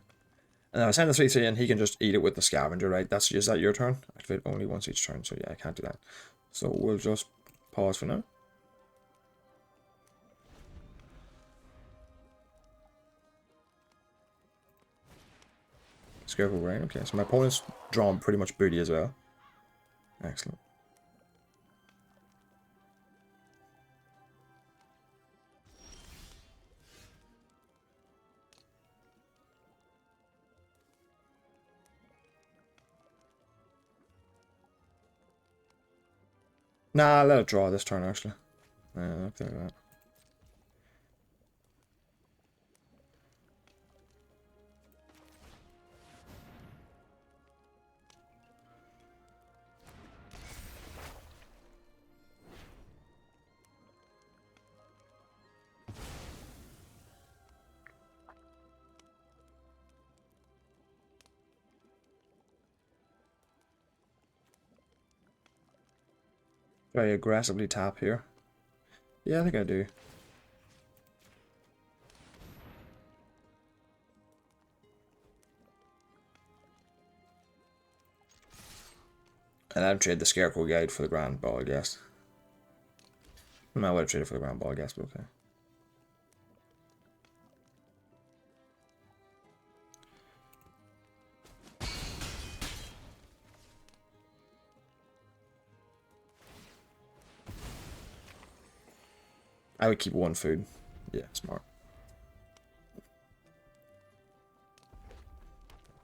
And I send the 3/3 and he can just eat it with the Scavenger, right? Is that your turn? Activate only once each turn, so yeah, I can't do that. So we'll just pause for now. Scarecrow Rain, okay, so my opponent's drawn pretty much booty as well. Excellent. Nah, let it draw this turn actually. Yeah, okay, that. Very aggressively tap here. Yeah, I think I do. And let him trade the Scarecrow Guide for the Grand Ball Guest. I would have traded for the Grand Ball Guest, but okay. I would keep one food. Yeah, smart.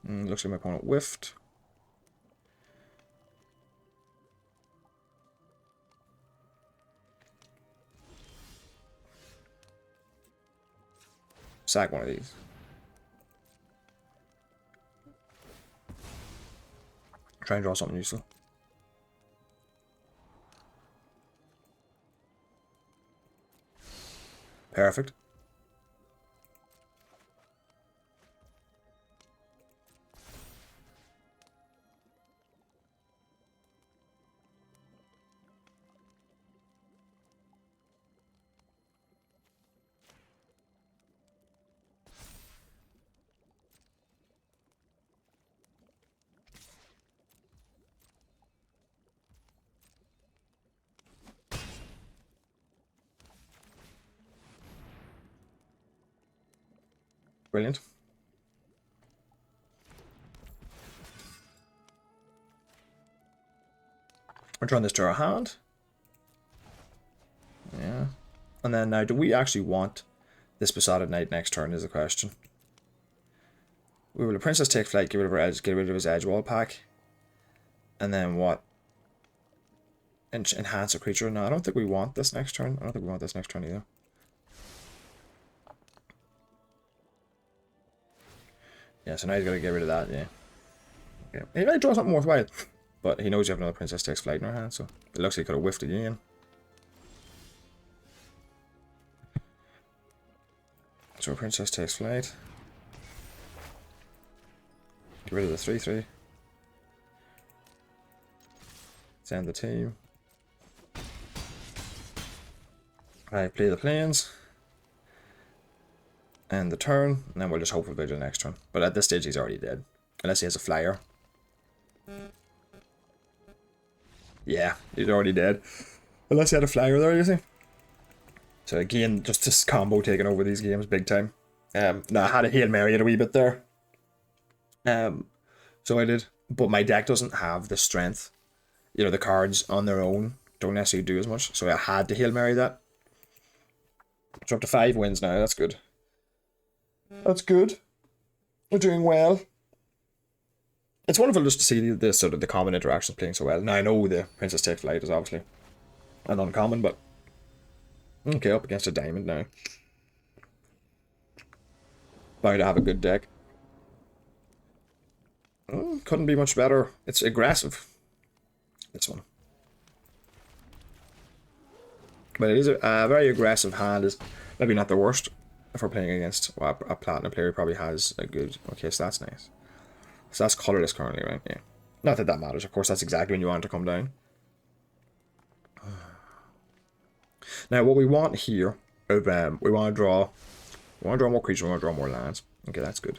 Looks like my opponent whiffed. Sack one of these. Try and draw something useful. Perfect. Brilliant. Return this to our hand. Yeah. And then now, do we actually want this Besotted Knight next turn is the question. We will a Princess take flight, get rid of her edge, get rid of his edge wall pack. And then what? Enhance a creature. No, I don't think we want this next turn. I don't think we want this next turn either. Yeah, so now he's got to get rid of that, yeah. Okay. He might draw something worthwhile, but he knows you have another Princess Takes Flight in our hand, so it looks like he could have whiffed it again. So Princess Takes Flight. Get rid of the 3/3. Send the team. Alright, play the planes. And the turn, and then we'll just hope for Vigil next turn. But at this stage, he's already dead. Unless he has a flyer. Yeah, he's already dead. Unless he had a flyer there, you see. So again, just this combo taking over these games big time. No, I had a Hail Mary a wee bit there. So I did. But my deck doesn't have the strength. You know, the cards on their own don't necessarily do as much. So I had to Hail Mary that. So up to 5 wins now, that's good. That's good. We're doing well. It's wonderful just to see the sort of the common interactions playing so well. Now I know the Princess Take Flight is obviously an uncommon, but okay, up against a diamond now. Bound to have a good deck. Couldn't be much better. It's aggressive. This one. But it is a very aggressive hand. Is maybe not the worst. If we're playing against a platinum player who probably has a good... Okay, so that's nice. So that's colorless currently, right? Yeah. Not that that matters. Of course, that's exactly when you want it to come down. Now, what we want here... we want to draw... We want to draw more creatures. We want to draw more lands. Okay, that's good.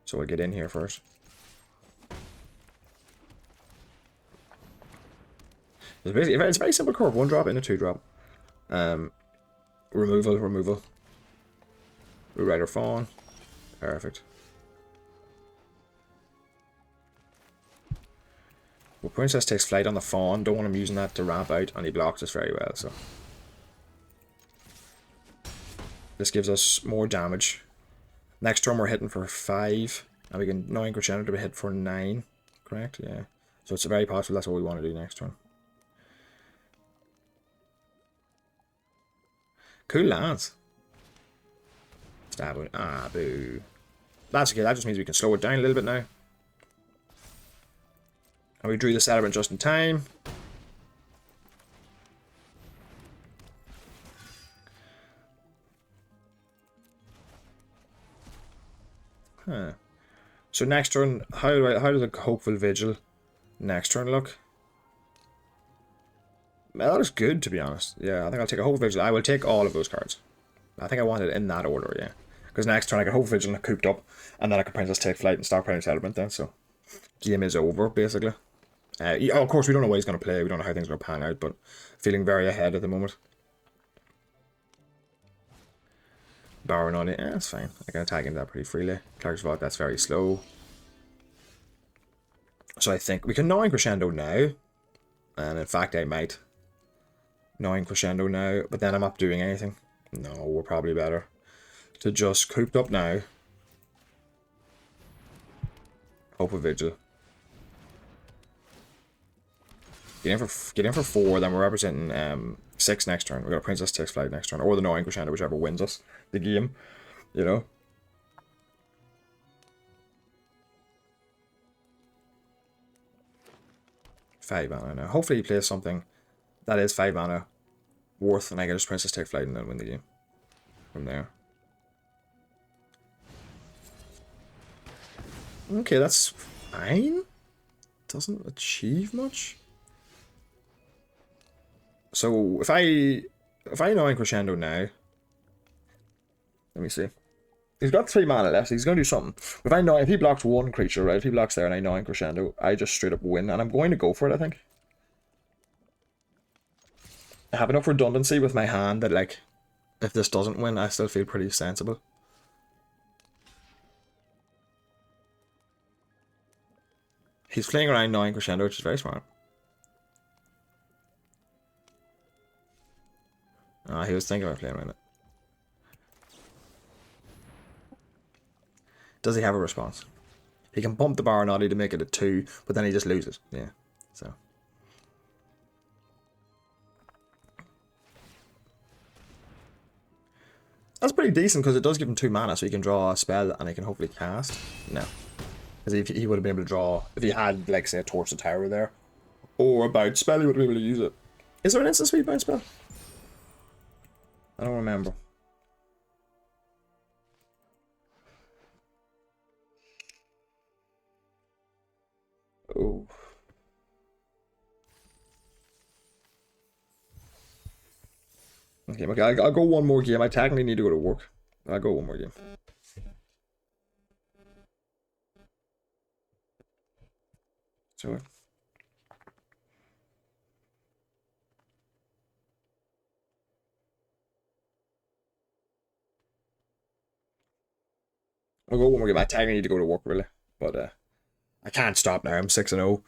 So we'll get in here first. It's a very simple curve. 1 drop and a 2 drop. Removal. Rider Fawn. Perfect. Well, Princess Takes Flight on the Fawn. Don't want him using that to ramp out, and he blocks us very well, so. This gives us more damage. Next turn we're hitting for 5, and we can 9 crescendo to be hit for 9. Correct? Yeah. So it's very possible that's what we want to do next turn. Cool lands. Stab it. Ah, boo. That's okay, that just means we can slow it down a little bit now. And we drew the Celebrant just in time. Huh. So next turn, how does a Hopeful Vigil next turn look? Well, that looks good, to be honest. Yeah, I think I'll take a Hopeful Vigil. I will take all of those cards. I think I want it in that order, yeah. Because next turn I get Hopeful Vigil and cooped up, and then I can Princess Take Flight and Stockpiling Celebrant then, so game is over, basically. Yeah, of course, we don't know what he's going to play. We don't know how things are going to pan out, but feeling very ahead at the moment. Baron on it. Yeah, that's fine. I can attack into that pretty freely. Clark's Vault, that's very slow. So I think we can 9 Crescendo now. And in fact, I might 9 Crescendo now, but then I'm not doing anything. No, we're probably better to just cooped up now. Hope of Vigil. Get in for 4, then we're representing 6 next turn. We got a Princess takes flight next turn, or the 9 Crescendo, whichever wins us the game. You know. 5 mana now. Hopefully he plays something that is 5 mana worth, and I can just Princess take flight and then win the game from there. Okay, that's fine. Doesn't achieve much. So if I 9 Crescendo now, let me see. He's got 3 mana left, so he's going to do something. If he blocks 1 creature, right? If he blocks there and I 9 Crescendo, I just straight up win, and I'm going to go for it, I think. I have enough redundancy with my hand that, like, if this doesn't win, I still feel pretty sensible. He's playing around 9 Crescendo, which is very smart. He was thinking about playing around it. Does he have a response? He can bump the Baronati to make it a 2, but then he just loses. Yeah, so. That's pretty decent because it does give him 2 mana, so he can draw a spell and he can hopefully cast. No. Because he would have been able to draw, if he had, like, say, a Torch the Tower there, or a Bounce spell, he would have been able to use it. Is there an instant speed bounce spell? I don't remember. Oh. Okay, I'll go one more game. I technically need to go to work. I'll go one more game. So. I'll go one more game. I technically need to go to work, really. But I can't stop now. I'm 6-0.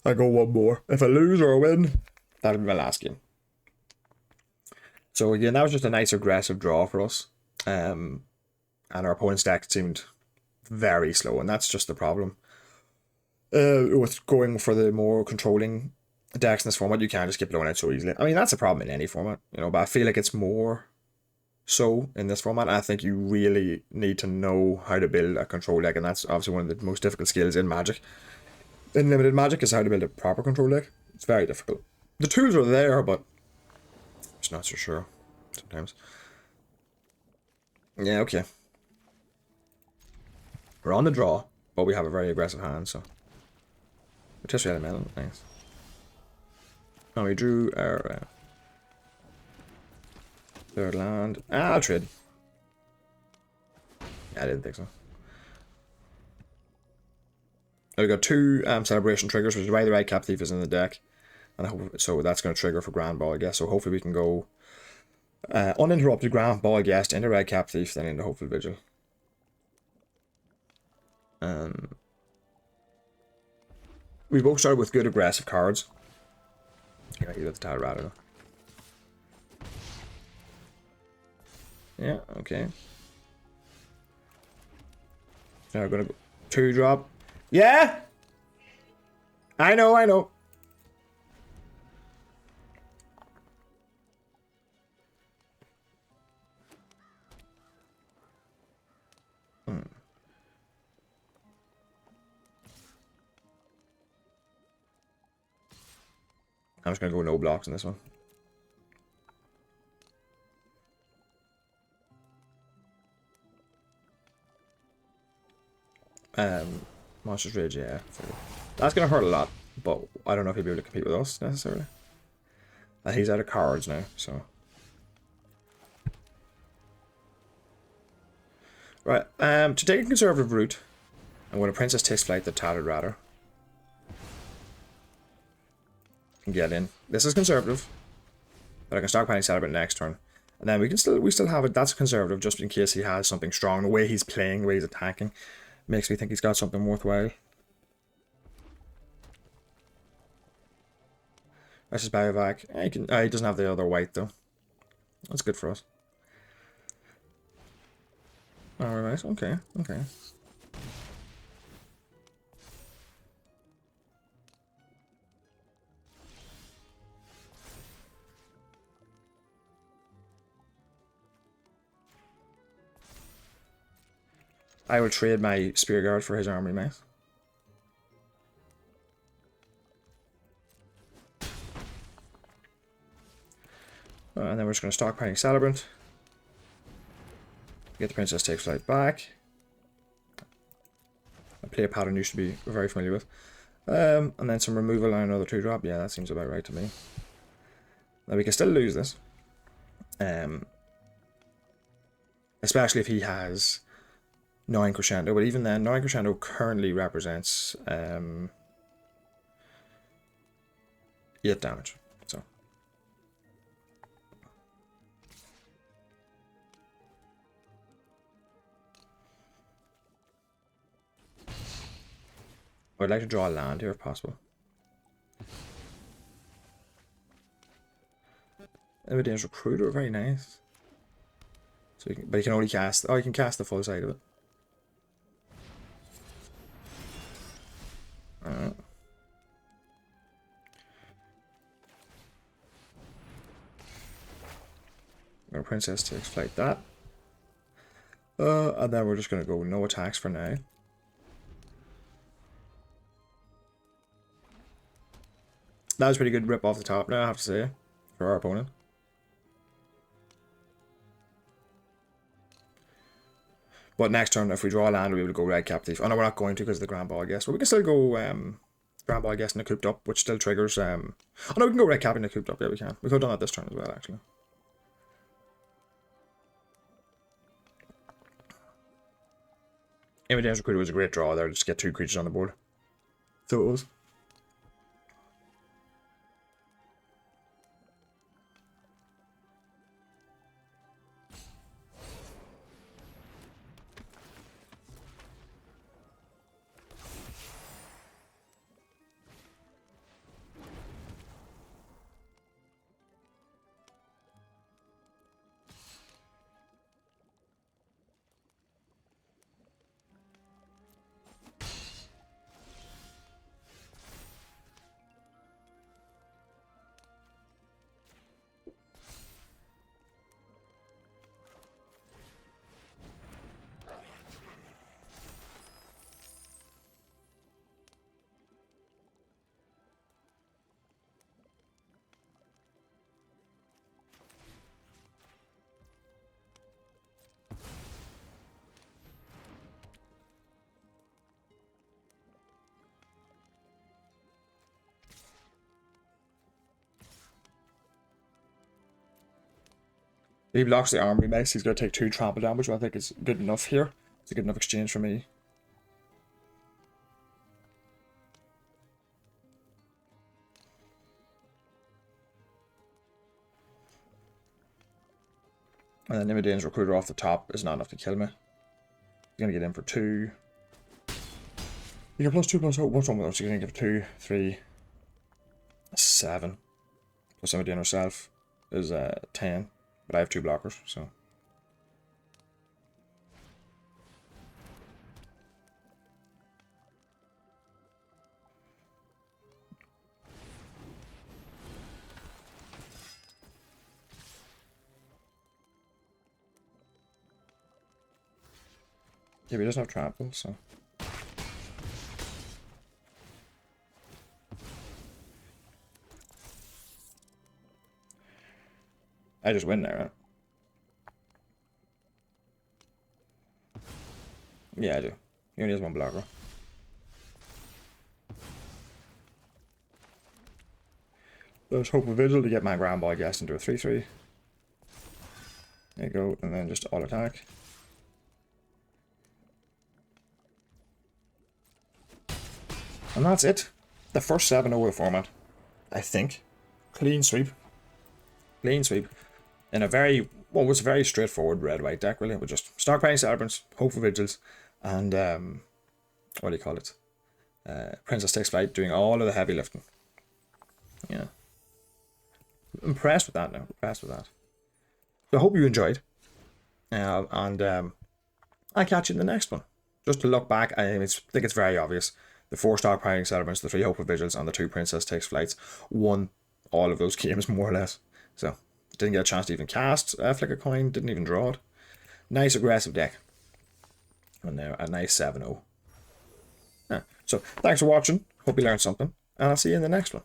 I'll go one more. If I lose or I win, that'll be my last game. So again, that was just a nice aggressive draw for us. And our opponent's deck seemed very slow, and that's just the problem. With going for the more controlling decks in this format, you can't just get blown out so easily. I mean, that's a problem in any format, you know, but I feel like it's more so in this format. I think you really need to know how to build a control deck, and that's obviously one of the most difficult skills in Magic. In limited Magic is how to build a proper control deck. It's very difficult. The tools are there, but I'm just not so sure sometimes. Yeah, okay. We're on the draw, but we have a very aggressive hand, so. Just elemental, nice. Oh, we drew our third land. I'll trade. Yeah, I didn't think so. We got 2 celebration triggers, which is why the Red Cap Thief is in the deck, and I hope, so that's going to trigger for Grand Ball, I guess. So hopefully we can go uninterrupted Grand Ball Guest into Red Cap Thief, then into Hopeful Vigil. We both started with good aggressive cards. Yeah, you got the Talrado. Yeah, okay. Now we're gonna go 2-drop. Yeah! I know. I'm just gonna go no blocks in this one. Monsters Rage, yeah. That's gonna hurt a lot, but I don't know if he'll be able to compete with us necessarily. He's out of cards now, so. Right, to take a conservative route, I'm going to Princess Takes Flight the Tattered Ratter. and get in. This is conservative, but I can Stockpiling Celebrant next turn. And then we still have it. That's conservative just in case he has something strong. The way he's playing, the way he's attacking, makes me think he's got something worthwhile. Let's just buy a vac. He doesn't have the other white though. That's good for us. Alright, okay. I will trade my Spear Guard for his Armory Mace. And then we're just going to Stockpiling Celebrant. Get the Princess Takes Flight back. A play pattern you should be very familiar with. And then some removal and another 2-drop. Yeah, that seems about right to me. Now we can still lose this. Especially if he has 9 Crescendo. But even then, 9 Crescendo currently represents 8 damage. So I'd like to draw a land here if possible. Evidence Recruiter, very nice. So you can, but you can only cast. Oh, you can cast the full side of it. Alright. Our Princess Takes Flight that. And then we're just gonna go no attacks for now. That was pretty good rip off the top now, I have to say, for our opponent. But next turn, if we draw a land, we'll be able to go Red Captive. Oh no, we're not going to because of the Grand Ball Guest. But we can still go Grand Ball Guest and a Cooped Up, which still triggers... Oh no, we can go Red Cap and a Cooped Up. Yeah, we can. We could have done that this turn as well, actually. Evidence Recruiter was a great draw there. Just get 2 creatures on the board. So it was. If he blocks the Armory Mace, he's going to take 2 trample damage, which I think is good enough here. It's a good enough exchange for me. And then Nimidane's Recruiter off the top is not enough to kill me. He's going to get in for 2. You get +2 +0. What's wrong with us? You're going to give 2, 3, 7. Plus Nimidane herself is 10. But I have 2 blockers, so. Yeah, but he doesn't have trample, so. I just win there, right? Yeah, I do. He only has 1 blocker. Let's hope a Vigil to get my Grand Ball Guest into a 3/3. There you go, and then just all attack. And that's it. The first 7-0 of the format. I think. Clean sweep. Clean sweep. In a very, well, it was a very straightforward red-white deck, really. With just Stockpiling Celebrants, Hopeful Vigils, and, what do you call it? Princess Takes Flight, doing all of the heavy lifting. Yeah. Impressed with that now. Impressed with that. So I hope you enjoyed. And I'll catch you in the next one. Just to look back, I think it's very obvious. The 4 Stockpiling Celebrants, the 3 Hopeful Vigils, and the 2 Princess Takes Flights won all of those games, more or less. So, didn't get a chance to even cast Flicker Coin, didn't even draw it. Nice aggressive deck. And now a nice 7-0. Yeah. So, thanks for watching. Hope you learned something. And I'll see you in the next one.